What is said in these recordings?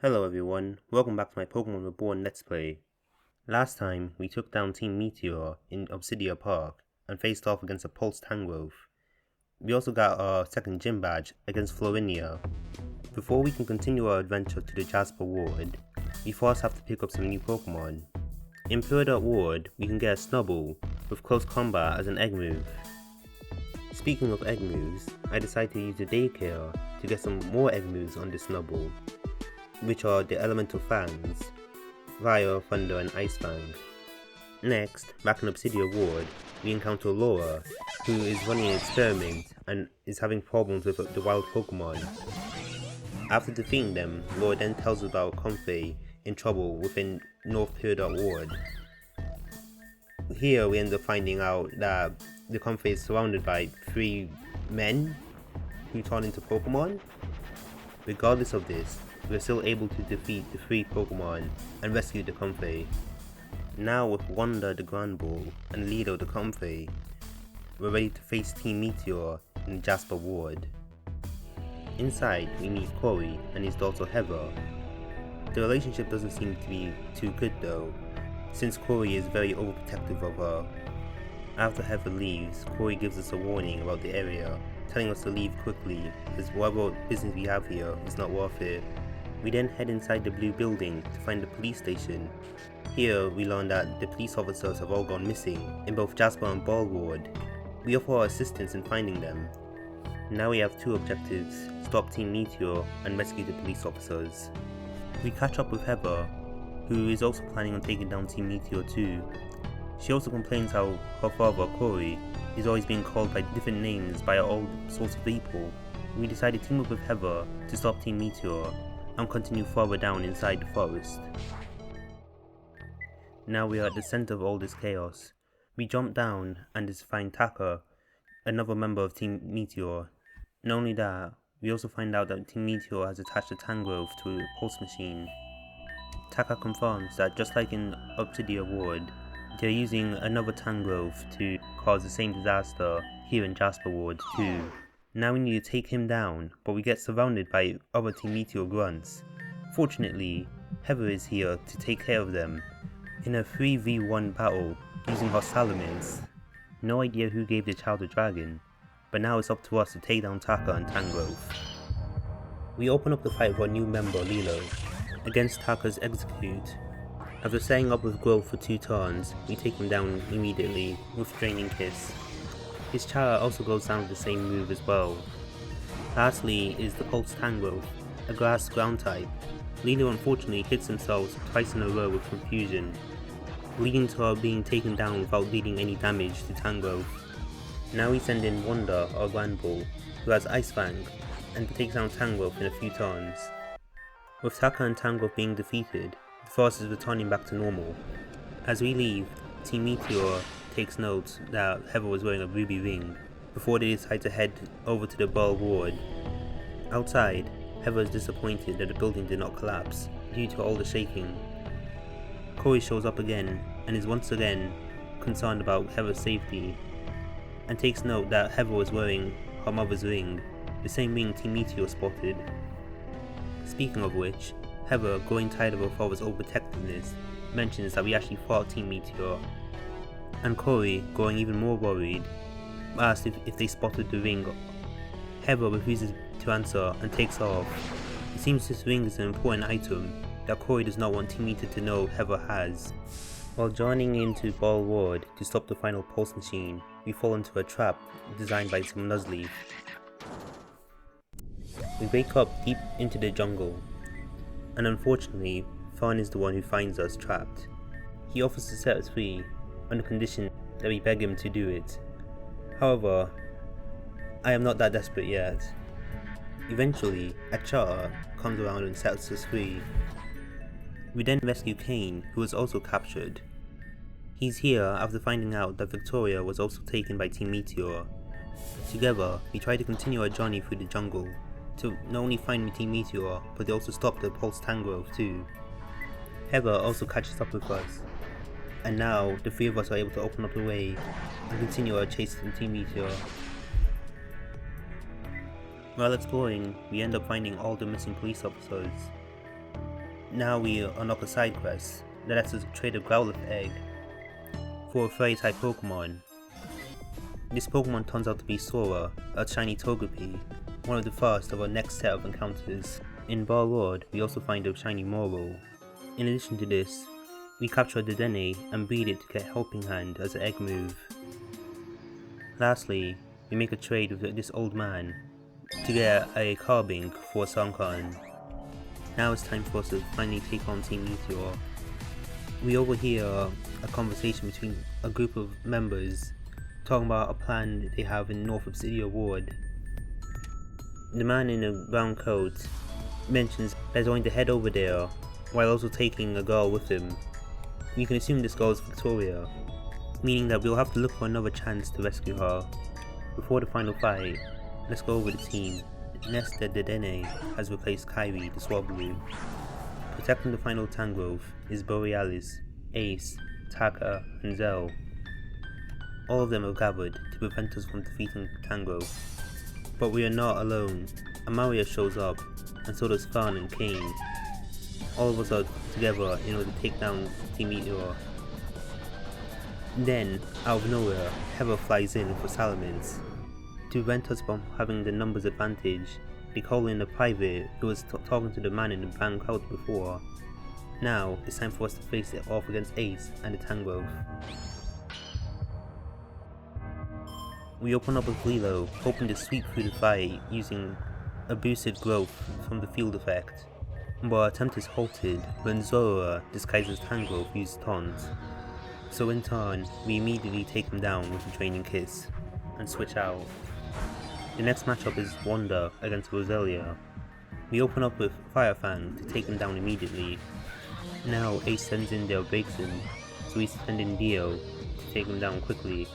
Hello everyone, welcome back to my Pokémon Reborn Let's Play. Last time, we took down Team Meteor in Obsidia Park and faced off against a Pulse Tangrowth. We also got our second gym badge against Florinia. Before we can continue our adventure to the Jasper Ward, we first have to pick up some new Pokémon. In Peridot Ward, we can get a Snubbull with Close Combat as an egg move. Speaking of egg moves, I decided to use the Daycare to get some more egg moves on this Snubbull, which are the Elemental Fangs, Fire, Thunder and Ice Fang. Next, back in Obsidia Ward, we encounter Laura, who is running an experiment and is having problems with the wild Pokemon. After defeating them, Laura then tells us about Comfey in trouble within North Peridot Ward. Here we end up finding out that the Comfey is surrounded by 3 men who turn into Pokemon. Regardless of this, we are still able to defeat the 3 Pokemon and rescue the Comfey. Now with Wanda the Grand Bull and Lido the Comfey, we're ready to face Team Meteor in Jasper Ward. Inside we meet Corey and his daughter Heather. The relationship doesn't seem to be too good though, since Corey is very overprotective of her. After Heather leaves, Corey gives us a warning about the area, telling us to leave quickly as whatever business we have here is not worth it. We then head inside the blue building to find the police station. Here we learn that the police officers have all gone missing in both Jasper and Beryl Ward. We offer our assistance in finding them. Now we have 2 objectives: stop Team Meteor and rescue the police officers. We catch up with Heather, who is also planning on taking down Team Meteor too. She also complains how her father, Corey, is always being called by different names by all sorts of people. We decided to team up with Heather to stop Team Meteor and continue further down inside the forest. Now we are at the center of all this chaos. We jump down and find Taka, another member of Team Meteor. Not only that, we also find out that Team Meteor has attached a Tangrowth to a pulse machine. Taka confirms that just like in Obsidia Ward, they're using another Tangrowth to cause the same disaster here in Jasper Ward too. Now we need to take him down, but we get surrounded by other Team Meteor grunts. Fortunately, Heather is here to take care of them in a 3v1 battle using her Salamence. No idea who gave the child a dragon, but now it's up to us to take down Taka and Tangrowth. We open up the fight with our new member Lilo against Taka's Execute. After setting up with Growth for 2 turns, we take him down immediately with Draining Kiss. His Chara also goes down with the same move as well. Lastly is the Pulse Tangrowth, a grass ground type. Lilo unfortunately hits himself twice in a row with Confusion, leading to her being taken down without dealing any damage to Tangrowth. Now we send in Wanda, our Grand Bull, who has Ice Fang, and takes down Tangrowth in a few turns. With Taka and Tangrowth being defeated, the forest is returning back to normal. As we leave, Team Meteor takes note that Heather was wearing a ruby ring before they decide to head over to the Beryl Ward. Outside, Heather is disappointed that the building did not collapse due to all the shaking. Corey shows up again and is once again concerned about Heather's safety and takes note that Heather was wearing her mother's ring, the same ring Team Meteor spotted. Speaking of which, Heather, growing tired of her father's overprotectiveness, mentions that we actually fought Team Meteor, and Corey, growing even more worried, asks if they spotted the ring. Heather refuses to answer and takes off. It seems this ring is an important item that Corey does not want Team Meteor to know Heather has. While joining into Beryl Ward to stop the final pulse machine, we fall into a trap designed by some Nuzleaf. We wake up deep into the jungle, and unfortunately, Fawn is the one who finds us trapped. He offers to set us free, on the condition that we beg him to do it. However, I am not that desperate yet. Eventually, a charter comes around and sets us free. We then rescue Kane, who was also captured. He's here after finding out that Victoria was also taken by Team Meteor. Together, we try to continue our journey through the jungle, to not only find Team Meteor, but they also stop the Pulse Tangrowth too. Heather also catches up with us, and now the 3 of us are able to open up the way and continue our chase from Team Meteor. While exploring, we end up finding all the missing police officers. Now we unlock a side quest that lets us trade a Growlithe egg for a fairy type Pokemon. This Pokemon turns out to be Sora, a shiny Togepi, one of the first of our next set of encounters. In Bar Road, we also find a shiny Moro. In addition to this, we capture a Dedenne and breed it to get Helping Hand as an egg move. Lastly, we make a trade with this old man to get a Carbink for a Sunkern. Now it's time for us to finally take on Team Meteor. We overhear a conversation between a group of members talking about a plan they have in North Obsidia Ward. The man in a brown coat mentions that he's going to head over there while also taking a girl with him. We can assume this girl is Victoria, meaning that we'll have to look for another chance to rescue her. Before the final fight, let's go over the team. Nesta Dedenne has replaced Kyrie the Swablu. Protecting the final Tangrowth is Borealis, Ace, Taka, and Zell. All of them have gathered to prevent us from defeating Tangrowth. But we are not alone. Amaria shows up, and so does Fern and Kane. All of us are together in order to take down Team Meteor. Then, out of nowhere, Heather flies in for Salamence. To prevent us from having the numbers advantage, they call in a private who was talking to the man in the brown coat before. Now, it's time for us to face it off against Ace and the Tangrowth. We open up with Lilo, hoping to sweep through the fight using a boosted growth from the field effect, but our attempt is halted when Zora, disguised as Tangrowth, uses Taunt. So in turn, we immediately take him down with a Draining Kiss, and switch out. The next matchup is Wanda against Roselia. We open up with Firefang to take him down immediately. Now Ace sends in their Vixen, so we send in Dio to take him down quickly,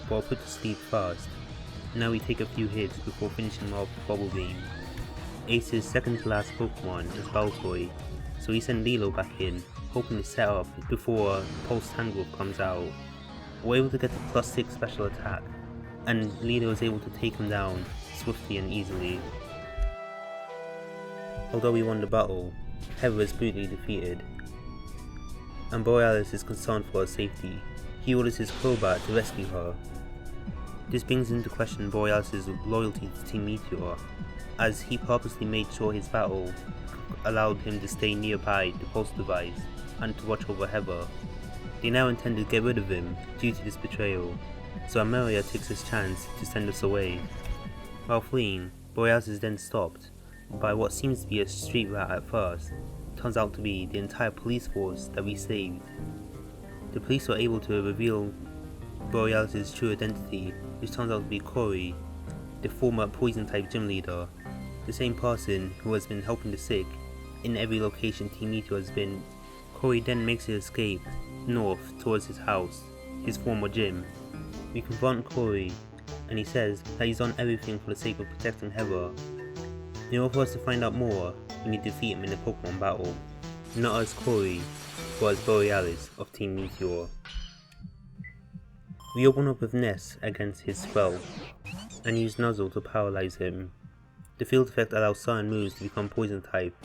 but I'll put to sleep first. Now we take a few hits before finishing him off with Bubble Beam. Ace's second to last Pokemon is Baltoy, so we send Lilo back in, hoping to set up before Pulse Tangrowth comes out. We're able to get the +6 special attack, and Lilo is able to take him down swiftly and easily. Although we won the battle, Heather is brutally defeated, and Borealis is concerned for her safety. He orders his Crobat to rescue her. This brings into question Borealis' loyalty to Team Meteor, as he purposely made sure his battle allowed him to stay nearby the pulse device and to watch over Heather. They now intend to get rid of him due to this betrayal, so Amaria takes his chance to send us away. While fleeing, Borealis is then stopped by what seems to be a street rat at first. Turns out to be the entire police force that we saved. The police were able to reveal Borealis' true identity, which turns out to be Corey, the former poison-type gym leader, the same person who has been helping the sick in every location Team Meteor has been. Corey then makes his escape north towards his house, his former gym. We confront Corey, and he says that he's done everything for the sake of protecting Heather. In order for us to find out more, we need to defeat him in a Pokemon battle, not as Corey, but as Borealis of Team Meteor. We open up with Ness against his spell, and use Nuzzle to paralyze him. The field effect allows certain moves to become poison type,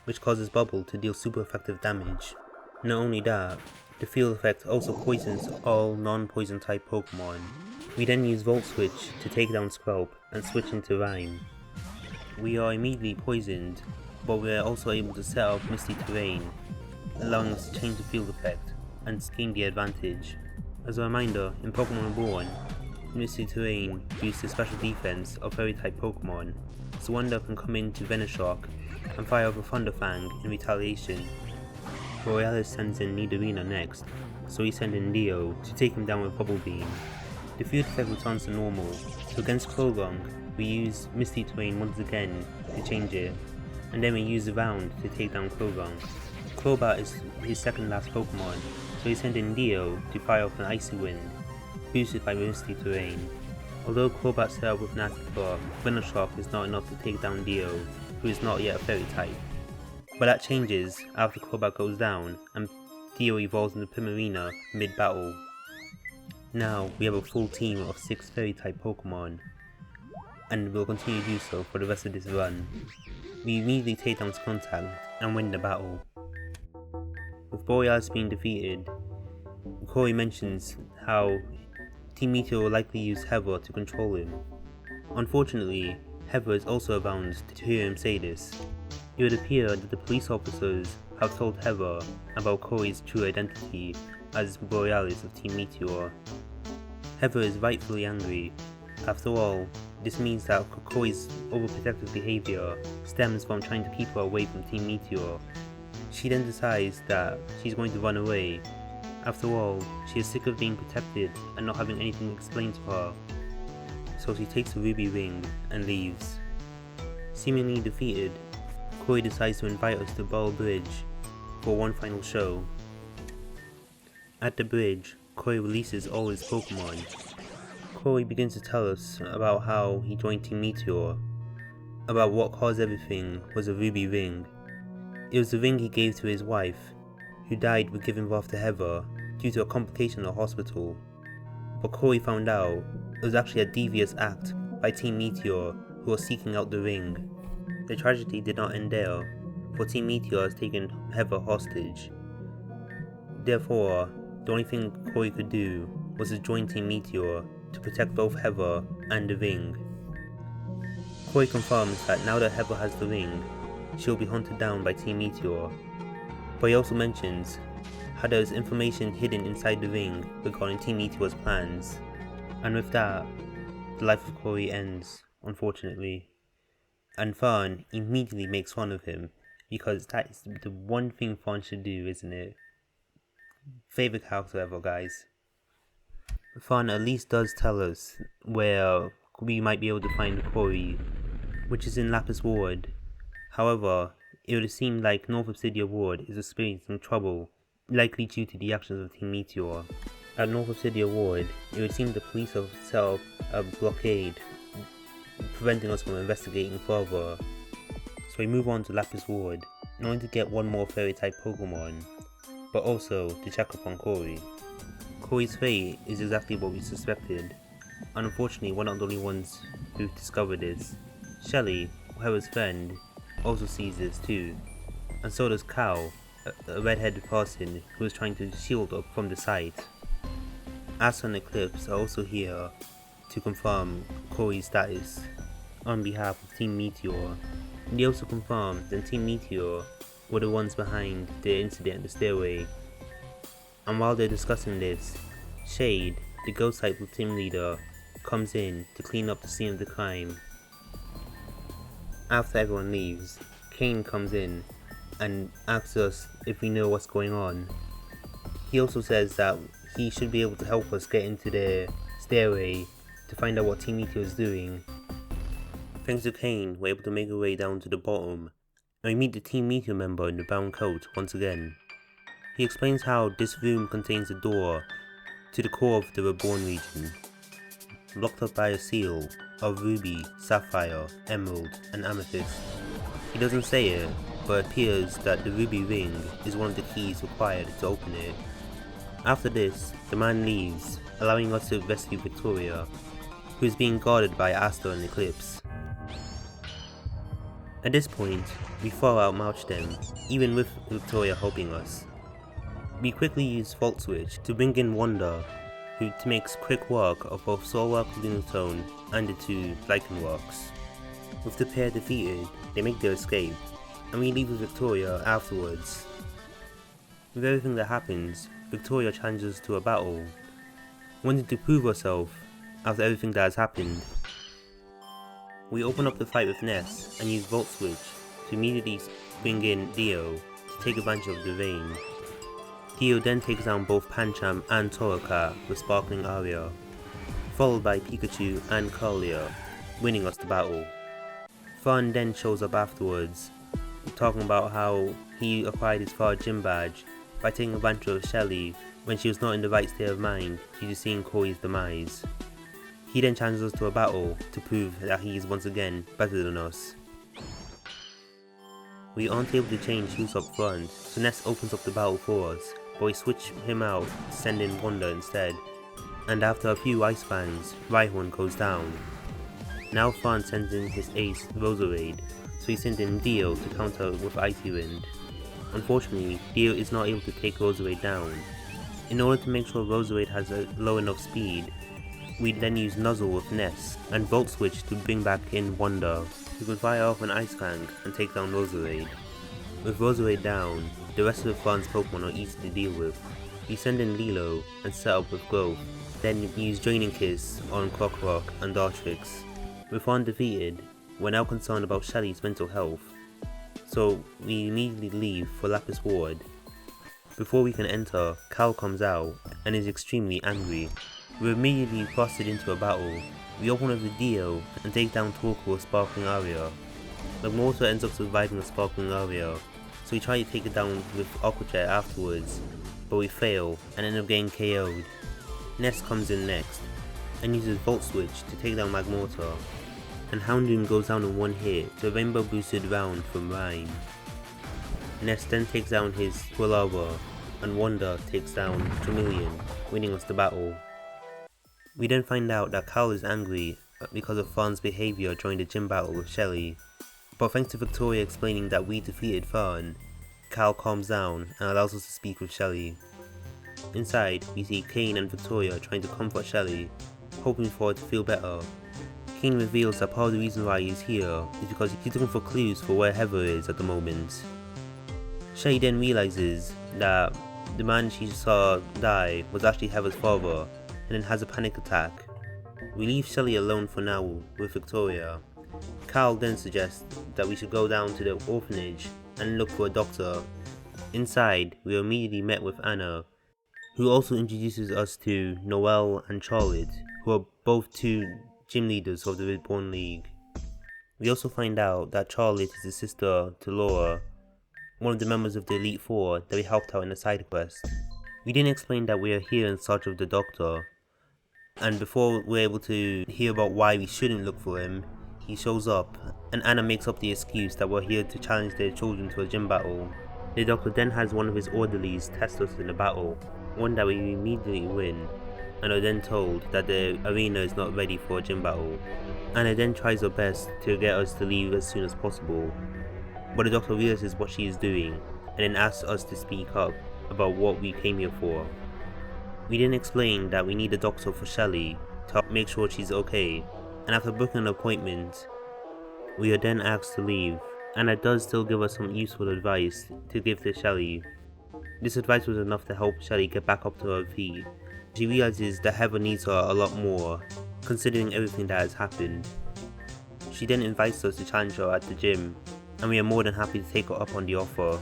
which causes Bubble to deal super effective damage. Not only that, the field effect also poisons all non-poison type Pokemon. We then use Volt Switch to take down Squelp and switch into Rhyme. We are immediately poisoned, but we are also able to set up Misty Terrain, allowing us to change the field effect and gain the advantage. As a reminder, in Pokémon Reborn, Misty Terrain boosts the special defense of fairy type Pokemon, so Wanda can come into Venoshock and fire off a Thunder Fang in retaliation. Borealis sends in Nidorina next, so we send in Dio to take him down with Bubble Beam. The field effect returns to normal, so against Krogong, we use Misty Terrain once again to change it, and then we use the round to take down Krogong. Crobat is his second last Pokemon, so we send in Dio to fire off an Icy Wind, boosted by Misty Terrain. Although Crobat set up with Nasty Claw, Venoshock is not enough to take down Dio, who is not yet a fairy type. But that changes after Crobat goes down and Dio evolves into Primarina mid-battle. Now we have a full team of 6 fairy type Pokemon, and will continue to do so for the rest of this run. We immediately take down Contact and win the battle. Borealis being defeated, Corey mentions how Team Meteor will likely use Heather to control him. Unfortunately, Heather is also around to hear him say this. It would appear that the police officers have told Heather about Corey's true identity as Borealis of Team Meteor. Heather is rightfully angry. After all, this means that Corey's overprotective behavior stems from trying to keep her away from Team Meteor. She then decides that she's going to run away. After all, she is sick of being protected and not having anything explained to her. So she takes the ruby ring and leaves. Seemingly defeated, Corey decides to invite us to Beryl Bridge for one final show. At the bridge, Corey releases all his Pokemon. Corey begins to tell us about how he joined Team Meteor, about what caused everything was a ruby ring. It was the ring he gave to his wife, who died with giving birth to Heather due to a complication in the hospital. But Corey found out it was actually a devious act by Team Meteor who was seeking out the ring. The tragedy did not end there, for Team Meteor has taken Heather hostage. Therefore, the only thing Corey could do was to join Team Meteor to protect both Heather and the ring. Corey confirms that now that Heather has the ring, she will be hunted down by Team Meteor. But he also mentions how there is information hidden inside the ring regarding Team Meteor's plans. And with that, the life of Corey ends, unfortunately. And Fern immediately makes fun of him, because that is the one thing Fern should do, isn't it? Favorite character ever, guys. Fern at least does tell us where we might be able to find Corey, which is in Lapis Ward. However, it would seem like North Obsidia Ward is experiencing trouble, likely due to the actions of Team Meteor. At North Obsidia Ward, it would seem the police have set up a blockade, preventing us from investigating further. So we move on to Lapis Ward, not only to get one more fairy-type Pokemon, but also to check up on Corey. Corey's fate is exactly what we suspected, and unfortunately we're not the only ones who discovered this. Shelly, Heather's friend, also sees this too, and so does Cal, a red-headed person who is trying to shield up from the site. Asta and Eclipse are also here to confirm Corey's status on behalf of Team Meteor. They also confirm that Team Meteor were the ones behind the incident at the stairway. And while they're discussing this, Shade, the ghost type team leader, comes in to clean up the scene of the crime. After everyone leaves, Kane comes in and asks us if we know what's going on. He also says that he should be able to help us get into the stairway to find out what Team Meteor is doing. Thanks to Kane, we're able to make our way down to the bottom, and we meet the Team Meteor member in the brown coat once again. He explains how this room contains a door to the core of the Reborn region, blocked up by a seal of ruby, sapphire, emerald, and amethyst. He doesn't say it, but it appears that the ruby ring is one of the keys required to open it. After this, the man leaves, allowing us to rescue Victoria, who is being guarded by Asta and Eclipse. At this point, we far outmatch them, even with Victoria helping us. We quickly use Volt Switch to bring in Wanda, who makes quick work of both Solrock, Lunatone, and the two Lycanrocs. With the pair defeated, they make their escape, and we leave with Victoria afterwards. With everything that happens, Victoria challenges us to a battle, wanting to prove herself after everything that has happened. We open up the fight with Ness and use Volt Switch to immediately bring in Dio to take advantage of the rain. Dio then takes down both Pancham and Torracat with Sparkling Aria, followed by Pikachu and Kirlia, winning us the battle. Fern then shows up afterwards, talking about how he acquired his third gym badge by taking advantage of Shelly when she was not in the right state of mind due to seeing Corey's demise. He then challenges us to a battle to prove that he is once again better than us. We aren't able to change who's up front, so Ness opens up the battle for us, but we switch him out to send in Wanda instead, and after a few ice bangs, Rhyhorn goes down. Now Fern sends in his ace Roserade, so he sends in Dio to counter with Icy Wind. Unfortunately, Theo is not able to take Roserade down. In order to make sure Roserade has a low enough speed, we then use Nuzzle with Ness and Volt Switch to bring back in Wonder, who could fire off an Ice Fang and take down Roserade. With Roserade down, the rest of the Farm's Pokemon are easy to deal with. We send in Lilo and set up with Growth, then use Draining Kiss on Krokorok and Dartrix. With Fawn defeated, we're now concerned about Shelly's mental health, so we immediately leave for Lapis Ward. Before we can enter, Cal comes out and is extremely angry. We're immediately thrusted into a battle. We open with the Dio and take down Torkoal with Sparkling Aria. Magmortar ends up surviving the Sparkling Aria, so we try to take it down with Aqua Jet afterwards, but we fail and end up getting KO'd. Ness comes in next and uses Volt Switch to take down Magmortar, and Houndoom goes down in one hit to a rainbow boosted round from Rhyme. Ness then takes down his Quilava, and Wanda takes down Chameleon, winning us the battle. We then find out that Cal is angry because of Farn's behaviour during the gym battle with Shelly, but thanks to Victoria explaining that we defeated Farn, Cal calms down and allows us to speak with Shelly. Inside, we see Kane and Victoria trying to comfort Shelly, hoping for her to feel better. Kane reveals that part of the reason why he's here is because he's looking for clues for where Heather is at the moment. Shelly then realizes that the man she saw die was actually Heather's father, and then has a panic attack. We leave Shelly alone for now with Victoria. Cal then suggests that we should go down to the orphanage and look for a doctor. Inside, we are immediately met with Anna, who also introduces us to Noelle and Charlotte, who are both two gym leaders of the Reborn League. We also find out that Charlotte is the sister to Laura, one of the members of the Elite Four that we helped out in the side quest. We didn't explain that we are here in search of the doctor, and before we're able to hear about why we shouldn't look for him, he shows up, and Anna makes up the excuse that we're here to challenge their children to a gym battle. The doctor then has one of his orderlies test us in a battle, one that we immediately win, and are then told that the arena is not ready for a gym battle. Anna then tries her best to get us to leave as soon as possible, but the doctor realizes what she is doing, and then asks us to speak up about what we came here for. We then explain that we need a doctor for Shelly to make sure she's okay, and after booking an appointment, we are then asked to leave. Anna does still give us some useful advice to give to Shelly. This advice was enough to help Shelly get back up to her feet. She realizes that Heather needs her a lot more, considering everything that has happened. She then invites us to challenge her at the gym, and we are more than happy to take her up on the offer.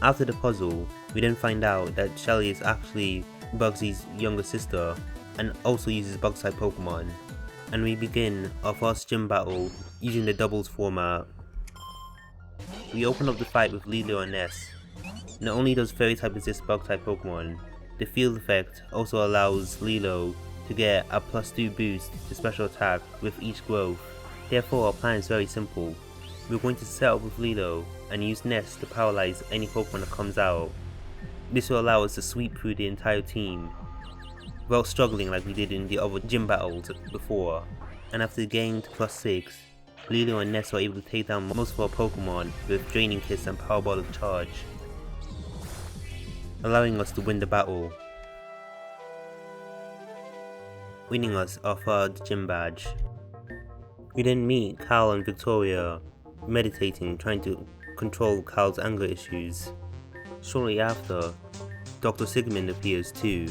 After the puzzle, we then find out that Shelly is actually Bugsy's younger sister, and also uses Bug-type Pokemon, and we begin our first gym battle using the doubles format. We open up the fight with Lilo and Ness. Not only does Fairy-type resist Bug-type Pokemon, the field effect also allows Lilo to get a +2 boost to special attack with each growth. Therefore, our plan is very simple. We're going to set up with Lilo and use Ness to paralyze any Pokemon that comes out. This will allow us to sweep through the entire team without struggling like we did in the other gym battles before. And after getting to +6, Lilo and Ness are able to take down most of our Pokemon with Draining Kiss and Power Ball of Charge, allowing us to win the battle, winning us our third gym badge. We then meet Cal and Victoria, meditating, trying to control Cal's anger issues. Shortly after, Dr. Sigmund appears too.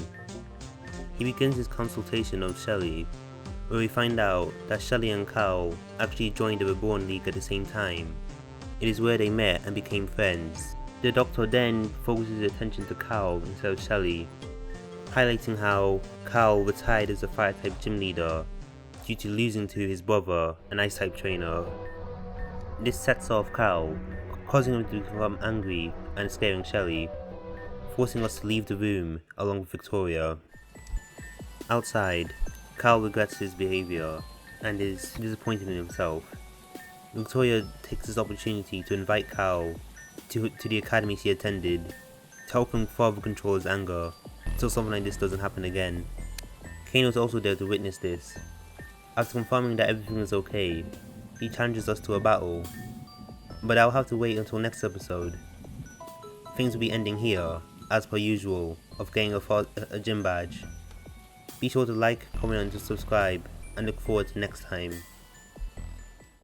He begins his consultation on Shelly, where we find out that Shelly and Cal actually joined the Reborn League at the same time. It is where they met and became friends. The Doctor then focuses attention to Cal instead of Shelly, highlighting how Cal retired as a Fire-type gym leader due to losing to his brother, an Ice-type trainer. This sets off Cal, causing him to become angry and scaring Shelly, forcing us to leave the room along with Victoria. Outside, Cal regrets his behaviour and is disappointed in himself. Victoria takes this opportunity to invite Cal to the academy she attended to help him further control his anger, so something like this doesn't happen again. Kane was also there to witness this. After confirming that everything is okay, he challenges us to a battle, but I'll have to wait until next episode. things will be ending here, as per usual, of getting a gym badge. Be sure to like, comment and to subscribe, and look forward to next time.